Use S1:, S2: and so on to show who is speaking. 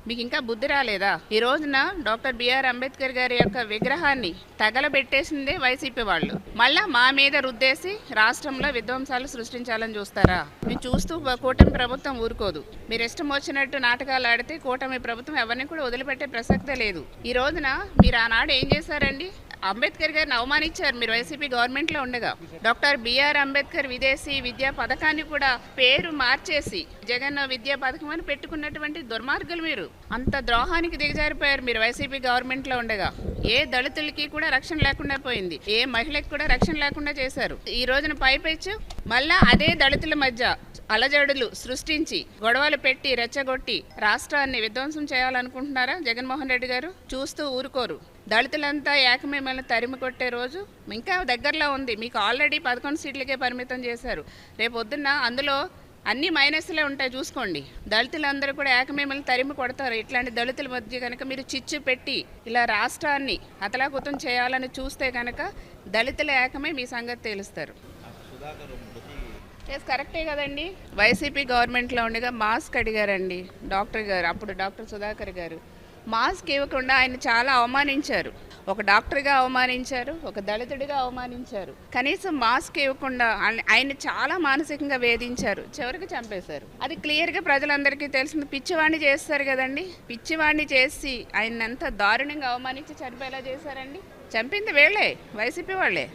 S1: మీకు ఇంకా బుద్ధి రాలేదా? ఈ రోజున డాక్టర్ బిఆర్ అంబేద్కర్ గారి యొక్క విగ్రహాన్ని తగలబెట్టేసిందే వైసీపీ వాళ్ళు. మళ్ళా మా మీద రుద్దేసి రాష్ట్రంలో విధ్వంసాలు సృష్టించాలని చూస్తారా? మేము చూస్తూ కూటమి ప్రభుత్వం ఊరుకోదు. మీరు ఇష్టం వచ్చినట్టు నాటకాలు ఆడితే కూటమి ప్రభుత్వం ఎవరిని కూడా వదిలిపెట్టే ప్రసక్తే లేదు. ఈ రోజున మీరు ఆనాడు ఏం చేశారండి? అంబేద్కర్ గారిని అవమానించారు మీరు వైసీపీ గవర్నమెంట్లో ఉండగా. డాక్టర్ బిఆర్ అంబేద్కర్ విదేశీ విద్యా పథకాన్ని కూడా పేరు మార్చేసి జగన్ విద్యా పథకం అని పెట్టుకున్నటువంటి దుర్మార్గులు మీరు. అంత ద్రోహానికి దిగజారిపోయారు మీరు వైసీపీ గవర్నమెంట్లో ఉండగా. ఏ దళితులకి కూడా రక్షణ లేకుండా పోయింది, ఏ మహిళకి కూడా రక్షణ లేకుండా చేశారు. ఈ రోజున పైపెచ్చు మళ్ళా అదే దళితుల మధ్య అలజడులు సృష్టించి గొడవలు పెట్టి రెచ్చగొట్టి రాష్ట్రాన్ని విధ్వంసం చేయాలనుకుంటున్నారా జగన్మోహన్ రెడ్డి గారు? చూస్తూ ఊరుకోరు. దళితులంతా ఏకమేమల్ని తరిమి కొట్టే రోజు ఇంకా దగ్గరలో ఉంది. మీకు ఆల్రెడీ 11 సీట్లకే పరిమితం చేశారు. రేపు పొద్దున్న అందులో అన్ని మైనస్లే ఉంటాయి, చూసుకోండి. దళితులందరూ కూడా ఏకమేమల్ని తరిమి కొడతారు. ఇట్లాంటి దళితుల మధ్య కనుక మీరు చిచ్చు పెట్టి ఇలా రాష్ట్రాన్ని అతలాకుతం చేయాలని చూస్తే కనుక దళితుల ఏకమే మీ సంగతి తేలుస్తారు. కరెక్టే కదండి. వైసీపీ గవర్నమెంట్లో ఉండగా మాస్క్ అడిగారండి డాక్టర్ గారు, అప్పుడు డాక్టర్ సుధాకర్ గారు. మాస్క్ ఇవ్వకుండా ఆయన చాలా అవమానించారు. ఒక డాక్టర్గా అవమానించారు, ఒక దళితుడిగా అవమానించారు. కనీసం మాస్క్ ఇవ్వకుండా ఆయన చాలా మానసికంగా వేధించారు, చివరికి చంపేశారు. అది క్లియర్గా ప్రజలందరికీ తెలిసింది. పిచ్చివాణ్ణి చేస్తారు కదండి, పిచ్చివాణ్ణి చేసి ఆయన ఎంత దారుణంగా అవమానించి చనిపోయేలా చేశారండి. చంపింది వీళ్ళే, వైసీపీ వాళ్ళే.